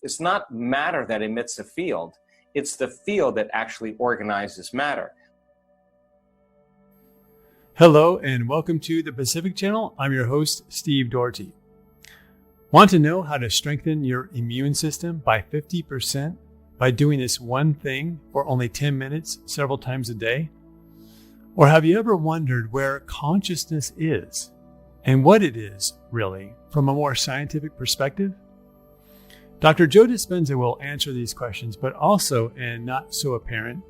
It's not matter that emits a field. It's the field that actually organizes matter. Hello and welcome to the Pacific Channel. I'm your host, Steve Doherty. Want to know how to strengthen your immune system by 50% by doing this one thing for only 10 minutes several times a day? Or have you ever wondered where consciousness is and what it is really from a more scientific perspective? Dr. Joe Dispenza will answer these questions, but also, and not so apparent,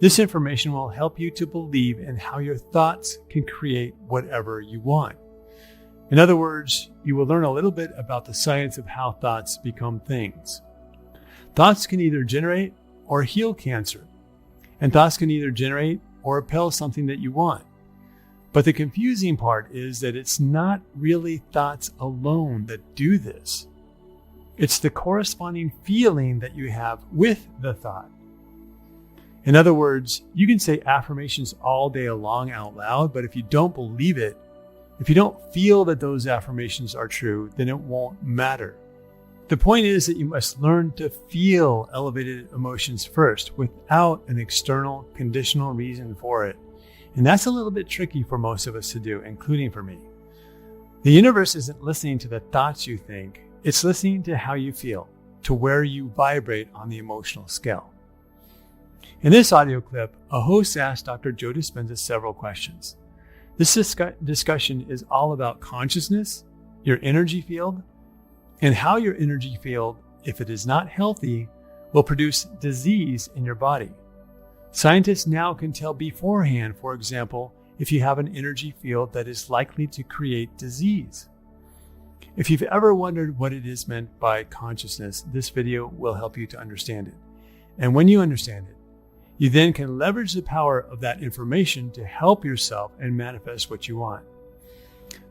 this information will help you to believe in how your thoughts can create whatever you want. In other words, you will learn a little bit about the science of how thoughts become things. Thoughts can either generate or heal cancer, and thoughts can either generate or repel something that you want. But the confusing part is that it's not really thoughts alone that do this. It's the corresponding feeling that you have with the thought. In other words, you can say affirmations all day long out loud, but if you don't believe it, if you don't feel that those affirmations are true, then it won't matter. The point is that you must learn to feel elevated emotions first without an external conditional reason for it. And that's a little bit tricky for most of us to do, including for me. The universe isn't listening to the thoughts you think, it's listening to how you feel, to where you vibrate on the emotional scale. In this audio clip, a host asked Dr. Joe Dispenza several questions. This discussion is all about consciousness, your energy field, and how your energy field, if it is not healthy, will produce disease in your body. Scientists now can tell beforehand, for example, if you have an energy field that is likely to create disease. If you've ever wondered what it is meant by consciousness, this video will help you to understand it. And when you understand it, you then can leverage the power of that information to help yourself and manifest what you want.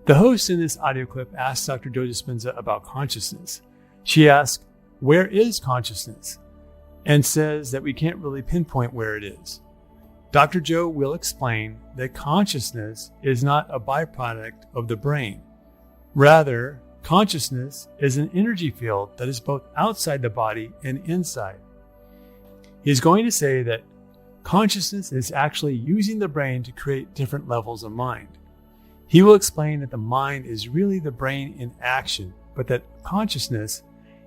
The host in this audio clip asked Dr. Joe Dispenza about consciousness. She asked, "Where is consciousness?" and says that we can't really pinpoint where it is. Dr. Joe will explain that consciousness is not a byproduct of the brain. Rather, consciousness is an energy field that is both outside the body and inside. He's going to say that consciousness is actually using the brain to create different levels of mind. He will explain that the mind is really the brain in action, but that consciousness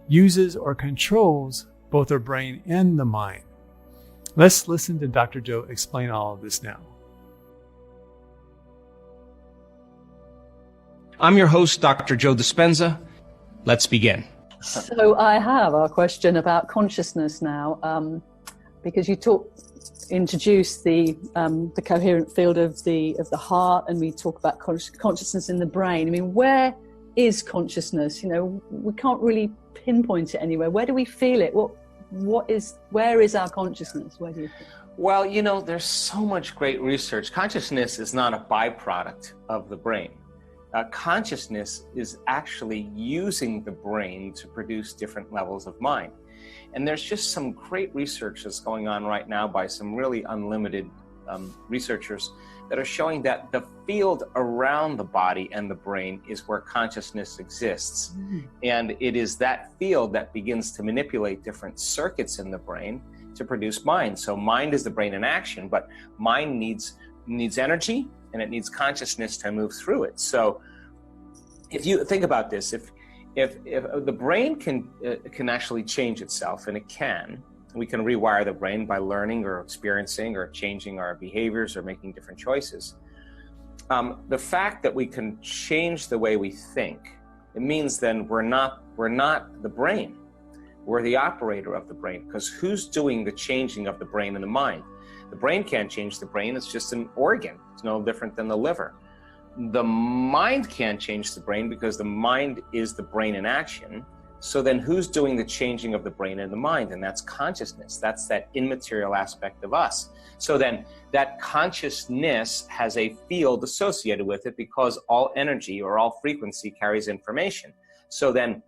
uses or controls both the brain and the mind. Let's listen to Dr. Joe explain all of this now. I'm your host, Dr. Joe Dispenza. Let's begin. So I have a question about consciousness now, because you introduce the coherent field of the heart, and we talk about consciousness in the brain. I mean, where is consciousness? You know, we can't really pinpoint it anywhere. Where do we feel it? Where is our consciousness? Where do you think? Well, you know, there's so much great research. Consciousness is not a byproduct of the brain. Consciousness is actually using the brain to produce different levels of mind. And there's just some great research that's going on right now by some really unlimited researchers that are showing that the field around the body and the brain is where consciousness exists. Mm-hmm. And it is that field that begins to manipulate different circuits in the brain to produce mind. So mind is the brain in action, but mind needs energy and it needs consciousness to move through it. So if you think about this, if the brain can actually change itself, and it can, we can rewire the brain by learning or experiencing or changing our behaviors or making different choices. The fact that we can change the way we think, it means then we're not the brain. We're the operator of the brain, because who's doing the changing of the brain and the mind? The brain can't change the brain. It's just an organ. It's no different than the liver. The mind can't change the brain because the mind is the brain in action. So then who's doing the changing of the brain and the mind? And that's consciousness. That's that immaterial aspect of us. So then that consciousness has a field associated with it, because all energy or all frequency carries information. So then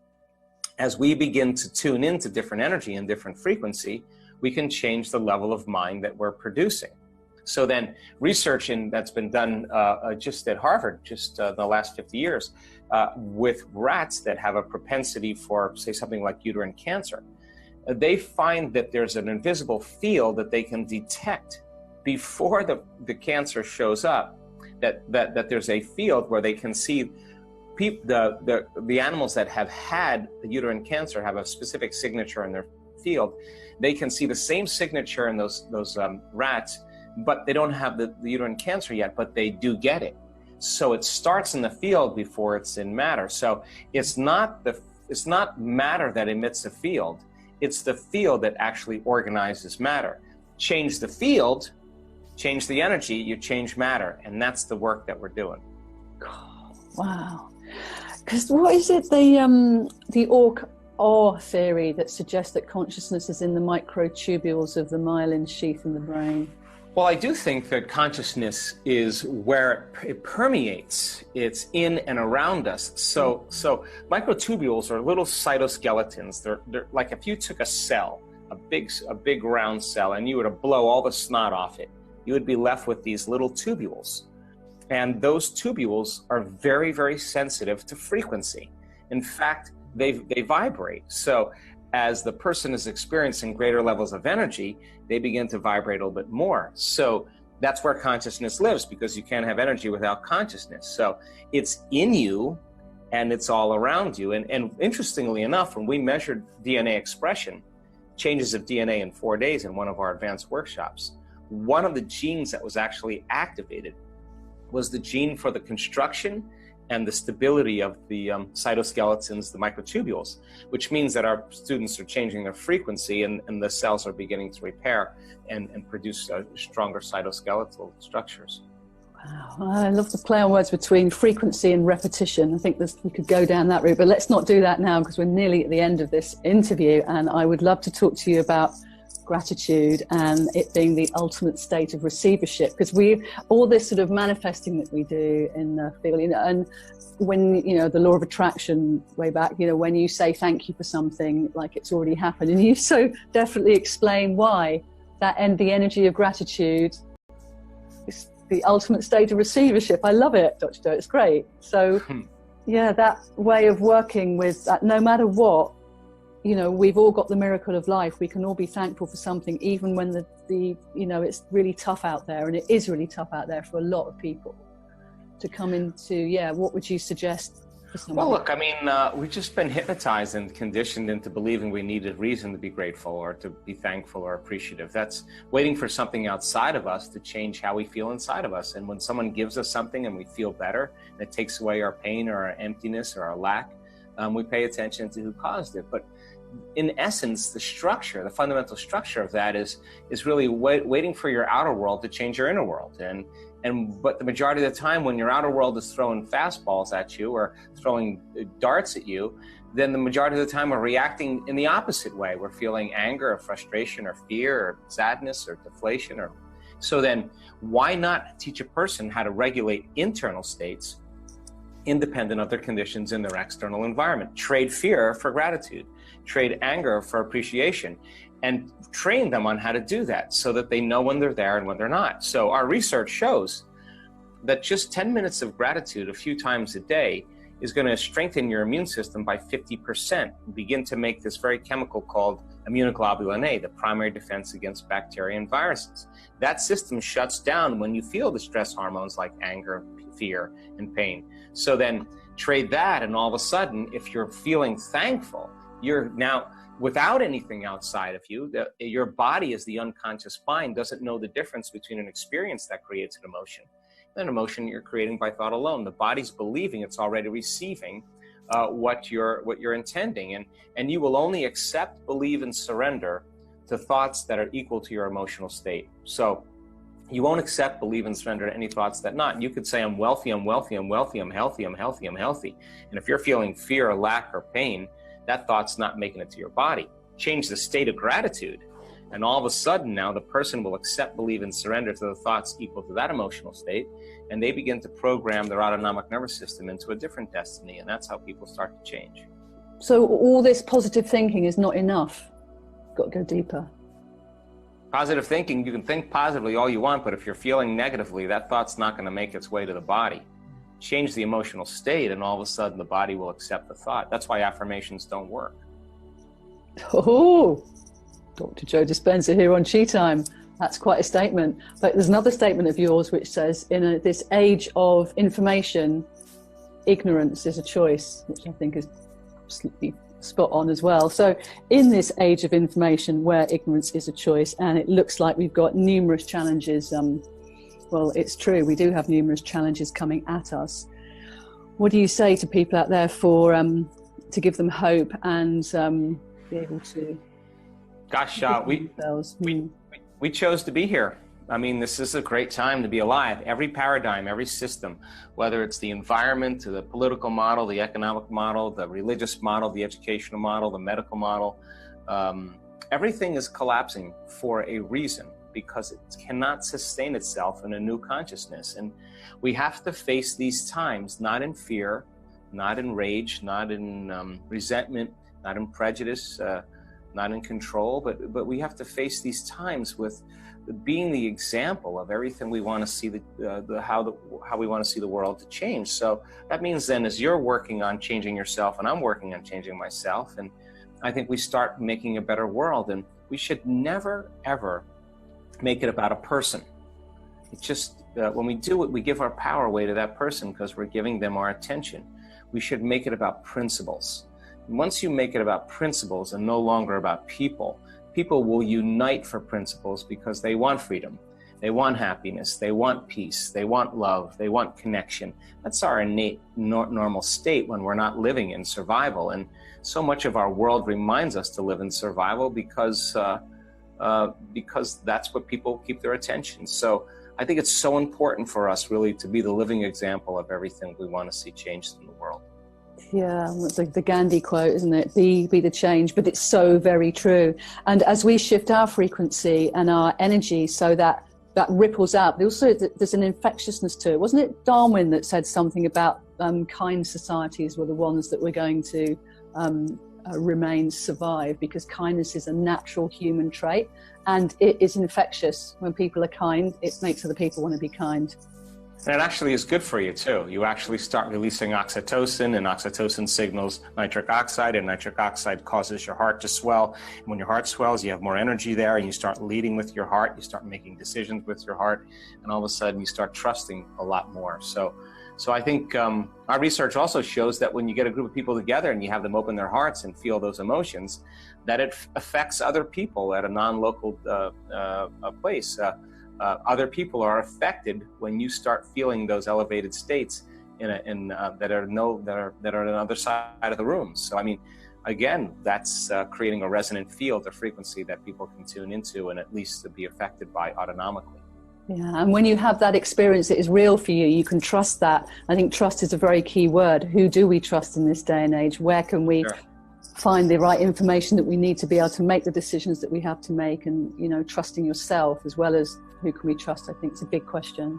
as we begin to tune into different energy and different frequency, we can change the level of mind that we're producing. So then research that's been done just at Harvard, just the last 50 years, with rats that have a propensity for, say, something like uterine cancer, they find that there's an invisible field that they can detect before the cancer shows up, that there's a field where they can see the animals that have had the uterine cancer have a specific signature in their field. They can see the same signature in those rats, but they don't have the uterine cancer yet, but they do get it. So it starts in the field before it's in matter. So it's not matter that emits the field. It's the field that actually organizes matter. Change the field, change the energy, you change matter. And that's the work that we're doing. Wow. Because what is it, the OR theory that suggests that consciousness is in the microtubules of the myelin sheath in the brain? Well, I do think that consciousness is where it permeates. It's in and around us. So microtubules are little cytoskeletons. They're like if you took a cell, a big round cell, and you were to blow all the snot off it, you would be left with these little tubules. And those tubules are very, very sensitive to frequency. In fact, they vibrate. So as the person is experiencing greater levels of energy, they begin to vibrate a little bit more. So that's where consciousness lives, because you can't have energy without consciousness. So it's in you and it's all around you. And interestingly enough, when we measured DNA expression, changes of DNA in 4 days in one of our advanced workshops, one of the genes that was actually activated was the gene for the construction and the stability of the cytoskeletons, the microtubules, which means that our students are changing their frequency and the cells are beginning to repair and produce stronger cytoskeletal structures. Wow, I love the play on words between frequency and repetition. I think we could go down that route, but let's not do that now because we're nearly at the end of this interview, and I would love to talk to you about gratitude and it being the ultimate state of receivership, because all this sort of manifesting that we do in the field, and when the law of attraction way back, when you say thank you for something, like it's already happened, and you so definitely explain why the energy of gratitude is the ultimate state of receivership. I love it, Dr. Doe, it's great. So yeah, that way of working with that, no matter what, we've all got the miracle of life. We can all be thankful for something, even when it's really tough out there, and it is really tough out there for a lot of people to come into. What would you suggest for someone? Well, look, I mean, we've just been hypnotized and conditioned into believing we need a reason to be grateful or to be thankful or appreciative. That's waiting for something outside of us to change how we feel inside of us. And when someone gives us something and we feel better, and it takes away our pain or our emptiness or our lack, we pay attention to who caused it. But in essence, the fundamental structure of that is really waiting for your outer world to change your inner world. But the majority of the time, when your outer world is throwing fastballs at you or throwing darts at you, then the majority of the time we're reacting in the opposite way. We're feeling anger or frustration or fear or sadness or deflation. So then why not teach a person how to regulate internal states independent of their conditions in their external environment? Trade fear for gratitude, trade anger for appreciation, and train them on how to do that so that they know when they're there and when they're not. So our research shows that just 10 minutes of gratitude a few times a day is going to strengthen your immune system by 50%, begin to make this very chemical called immunoglobulin A, the primary defense against bacteria and viruses. That system shuts down when you feel the stress hormones like anger, fear, and pain. So then trade that, and all of a sudden, if you're feeling thankful, you're now, without anything outside of you, your body as the unconscious mind doesn't know the difference between an experience that creates an emotion and an emotion you're creating by thought alone. The body's believing it's already receiving what you're intending, and you will only accept, believe, and surrender to thoughts that are equal to your emotional state. So you won't accept, believe, and surrender to any thoughts that not. You could say, I'm wealthy, I'm wealthy, I'm wealthy, I'm healthy, I'm healthy, I'm healthy. And if you're feeling fear or lack or pain, that thought's not making it to your body. Change the state of gratitude, and all of a sudden now the person will accept, believe, and surrender to the thoughts equal to that emotional state, and they begin to program their autonomic nervous system into a different destiny, and that's how people start to change. So all this positive thinking is not enough. Got to go deeper. Positive thinking, you can think positively all you want, but if you're feeling negatively, that thought's not going to make its way to the body. Change the emotional state, and all of a sudden the body will accept the thought. That's why affirmations don't work. Oh, Dr. Joe Dispenza here on Chi Time. That's quite a statement. But there's another statement of yours which says, in this age of information, ignorance is a choice, which I think is absolutely spot on as well. So in this age of information where ignorance is a choice, and it looks like we've got numerous challenges, well, it's true, we do have numerous challenges coming at us. What do you say to people out there for to give them hope and be able to... Gosh, we chose to be here. I mean, this is a great time to be alive. Every paradigm, every system, whether it's the environment, the political model, the economic model, the religious model, the educational model, the medical model, everything is collapsing for a reason, because it cannot sustain itself in a new consciousness. And we have to face these times, not in fear, not in rage, not in resentment, not in prejudice, not in control, but we have to face these times with being the example of everything we want to see, how we want to see the world to change. So that means then, as you're working on changing yourself and I'm working on changing myself, and I think we start making a better world. And we should never, ever make it about a person. It's just when we do it, we give our power away to that person because we're giving them our attention. We should make it about principles. Once you make it about principles and no longer about people, people will unite for principles because they want freedom, they want happiness, they want peace, they want love, they want connection. That's our innate normal state when we're not living in survival. And so much of our world reminds us to live in survival because that's what people keep their attention. So I think it's so important for us really to be the living example of everything we want to see changed in the world. Yeah, it's like the Gandhi quote, isn't it? Be the change, but it's so very true. And as we shift our frequency and our energy so that ripples out, also there's an infectiousness to it. Wasn't it Darwin that said something about kind societies were the ones that were going to survive, because kindness is a natural human trait and it is infectious. When people are kind, it makes other people want to be kind. And it actually is good for you too. You actually start releasing oxytocin, and oxytocin signals nitric oxide, and nitric oxide causes your heart to swell. And when your heart swells, you have more energy there, and you start leading with your heart, you start making decisions with your heart, and all of a sudden you start trusting a lot more. So I think our research also shows that when you get a group of people together and you have them open their hearts and feel those emotions, that it affects other people at a non-local place. Other people are affected when you start feeling those elevated states that are on the other side of the room. So I mean, again, that's creating a resonant field, a frequency that people can tune into and at least be affected by autonomically. Yeah, and when you have that experience that is real for you, you can trust that. I think trust is a very key word. Who do we trust in this day and age? Where can we find the right information that we need to be able to make the decisions that we have to make? And, you know, trusting yourself as well as who can we trust, I think, is a big question.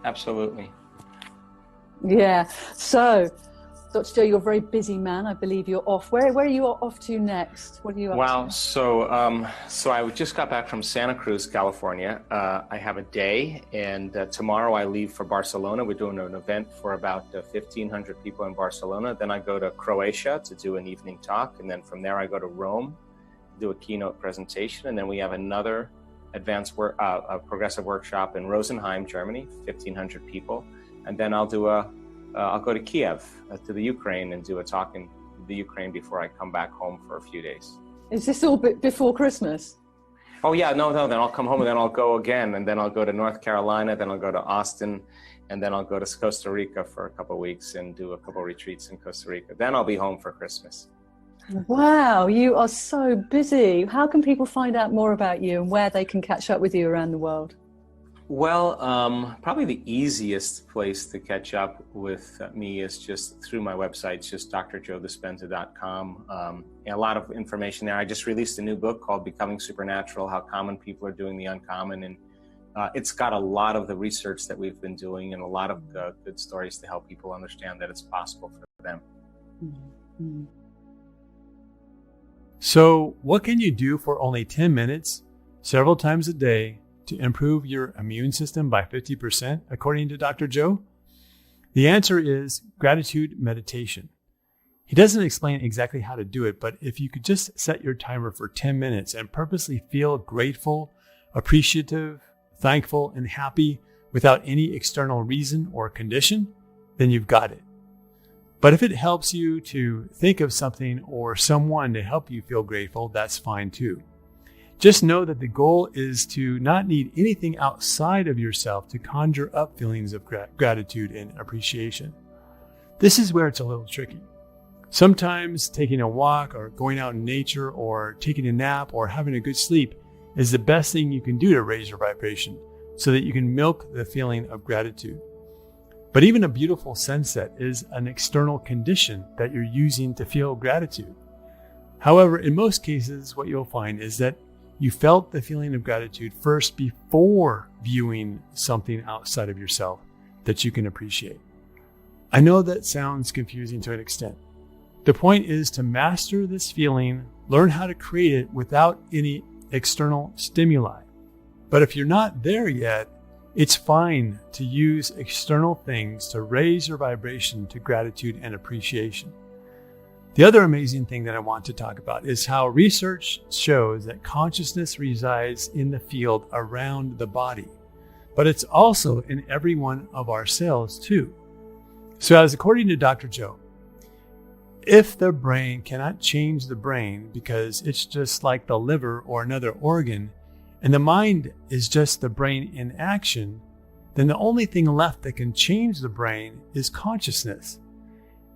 Absolutely. Yeah. So, Dr. Joe, you're a very busy man. I believe you're off. Where are you off to next? What are you up to? Wow. So I just got back from Santa Cruz, California. I have a day, and tomorrow I leave for Barcelona. We're doing an event for about 1,500 people in Barcelona. Then I go to Croatia to do an evening talk. And then from there I go to Rome, do a keynote presentation. And then we have another advanced progressive workshop in Rosenheim, Germany, 1,500 people. And then I'll go to Kiev, to the Ukraine, and do a talk in the Ukraine before I come back home for a few days. Is this all before Christmas? Oh yeah, no, then I'll come home and then I'll go again, and then I'll go to North Carolina, then I'll go to Austin, and then I'll go to Costa Rica for a couple of weeks and do a couple of retreats in Costa Rica. Then I'll be home for Christmas. Wow, you are so busy. How can people find out more about you and where they can catch up with you around the world? Well, probably the easiest place to catch up with me is just through my website. It's just drjoedispenza.com. A lot of information there. I just released a new book called Becoming Supernatural, How Common People Are Doing the Uncommon. And it's got a lot of the research that we've been doing and a lot of good stories to help people understand that it's possible for them. So what can you do for only 10 minutes several times a day to improve your immune system by 50%, according to Dr. Joe? The answer is gratitude meditation. He doesn't explain exactly how to do it, but if you could just set your timer for 10 minutes and purposely feel grateful, appreciative, thankful, and happy without any external reason or condition, then you've got it. But if it helps you to think of something or someone to help you feel grateful, that's fine too. Just know that the goal is to not need anything outside of yourself to conjure up feelings of gratitude and appreciation. This is where it's a little tricky. Sometimes taking a walk or going out in nature or taking a nap or having a good sleep is the best thing you can do to raise your vibration so that you can milk the feeling of gratitude. But even a beautiful sunset is an external condition that you're using to feel gratitude. However, in most cases, what you'll find is that you felt the feeling of gratitude first before viewing something outside of yourself that you can appreciate. I know that sounds confusing to an extent. The point is to master this feeling, learn how to create it without any external stimuli. But if you're not there yet, it's fine to use external things to raise your vibration to gratitude and appreciation. The other amazing thing that I want to talk about is how research shows that consciousness resides in the field around the body, but it's also in every one of our cells too. So as according to Dr. Joe, if the brain cannot change the brain because it's just like the liver or another organ, and the mind is just the brain in action, then the only thing left that can change the brain is consciousness.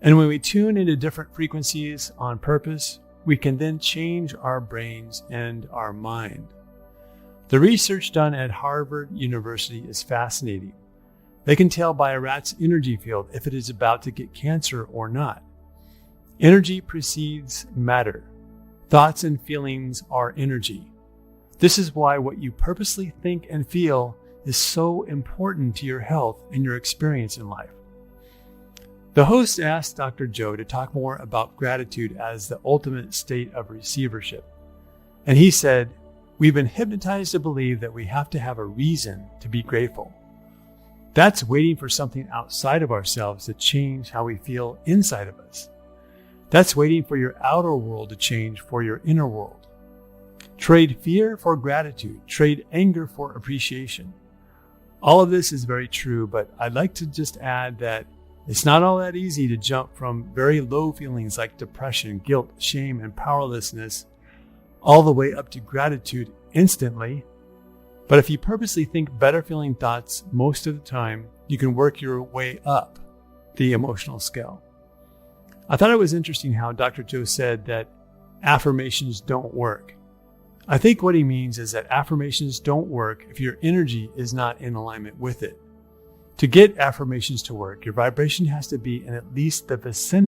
And when we tune into different frequencies on purpose, we can then change our brains and our mind. The research done at Harvard University is fascinating. They can tell by a rat's energy field if it is about to get cancer or not. Energy precedes matter. Thoughts and feelings are energy. This is why what you purposely think and feel is so important to your health and your experience in life. The host asked Dr. Joe to talk more about gratitude as the ultimate state of receivership. And he said, "We've been hypnotized to believe that we have to have a reason to be grateful. That's waiting for something outside of ourselves to change how we feel inside of us. That's waiting for your outer world to change for your inner world. Trade fear for gratitude. Trade anger for appreciation." All of this is very true, but I'd like to just add that it's not all that easy to jump from very low feelings like depression, guilt, shame, and powerlessness all the way up to gratitude instantly. But if you purposely think better feeling thoughts most of the time, you can work your way up the emotional scale. I thought it was interesting how Dr. Joe said that affirmations don't work. I think what he means is that affirmations don't work if your energy is not in alignment with it. To get affirmations to work, your vibration has to be in at least the vicinity.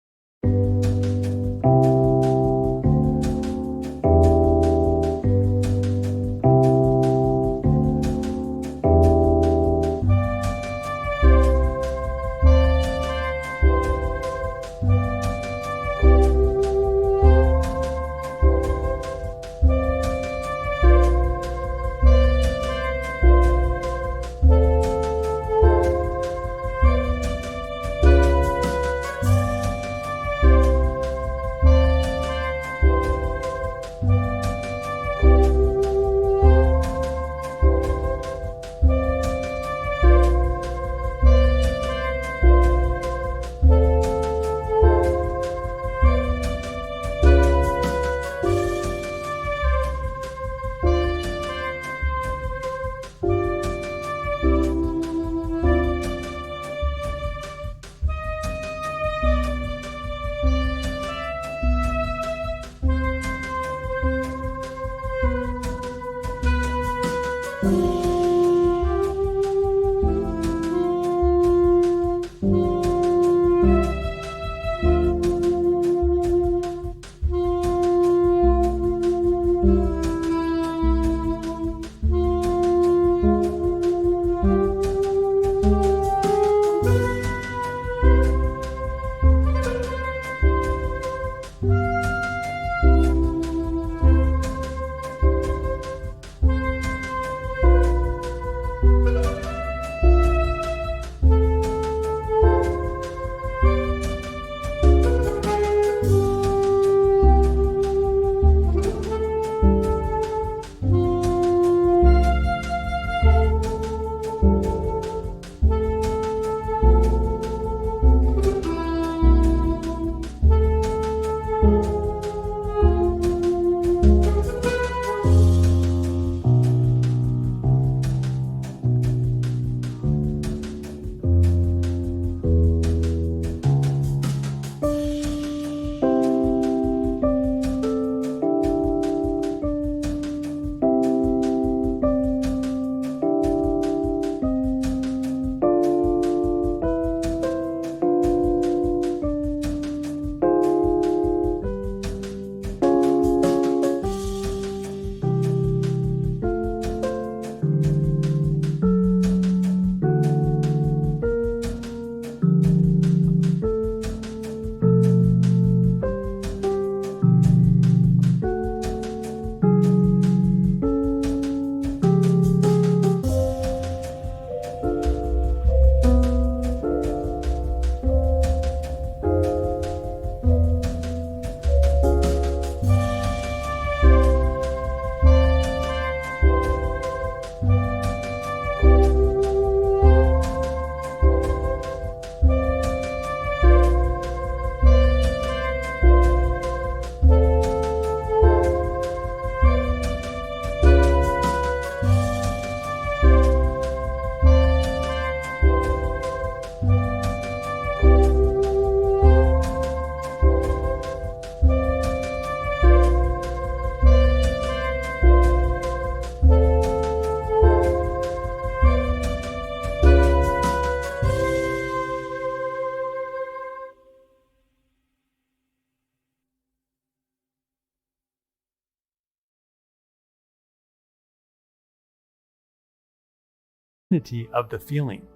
Of the feeling.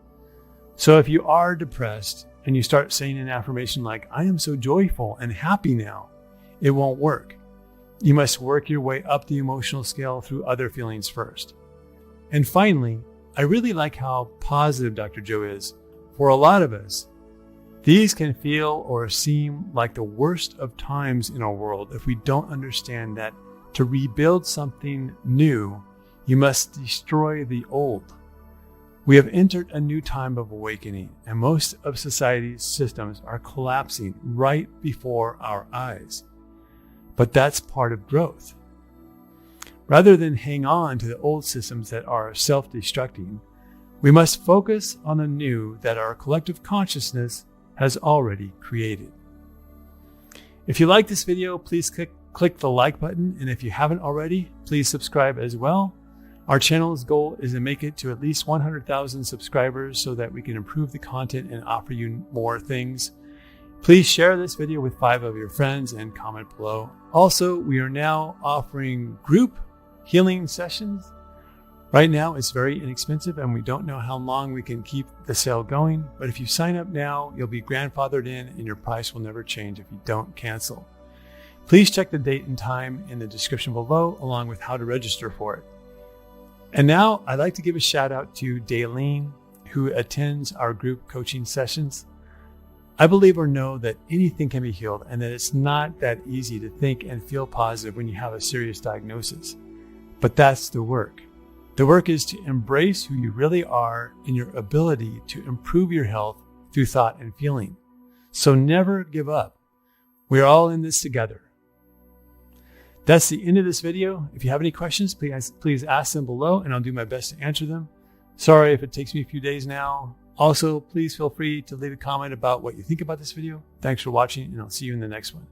So if you are depressed and you start saying an affirmation like, I am so joyful and happy now, it won't work. You must work your way up the emotional scale through other feelings first. And finally, I really like how positive Dr. Joe is. For a lot of us, these can feel or seem like the worst of times in our world if we don't understand that to rebuild something new, you must destroy the old. We have entered a new time of awakening, and most of society's systems are collapsing right before our eyes. But that's part of growth. Rather than hang on to the old systems that are self-destructing, we must focus on the new that our collective consciousness has already created. If you like this video, please click the like button, and if you haven't already, please subscribe as well. Our channel's goal is to make it to at least 100,000 subscribers so that we can improve the content and offer you more things. Please share this video with 5 of your friends and comment below. Also, we are now offering group healing sessions. Right now, it's very inexpensive and we don't know how long we can keep the sale going. But if you sign up now, you'll be grandfathered in and your price will never change if you don't cancel. Please check the date and time in the description below, along with how to register for it. And now I'd like to give a shout out to Daylene, who attends our group coaching sessions. I believe or know that anything can be healed and that it's not that easy to think and feel positive when you have a serious diagnosis. But that's the work. The work is to embrace who you really are and your ability to improve your health through thought and feeling. So never give up. We're all in this together. That's the end of this video. If you have any questions, please ask them below and I'll do my best to answer them. Sorry if it takes me a few days now. Also, please feel free to leave a comment about what you think about this video. Thanks for watching and I'll see you in the next one.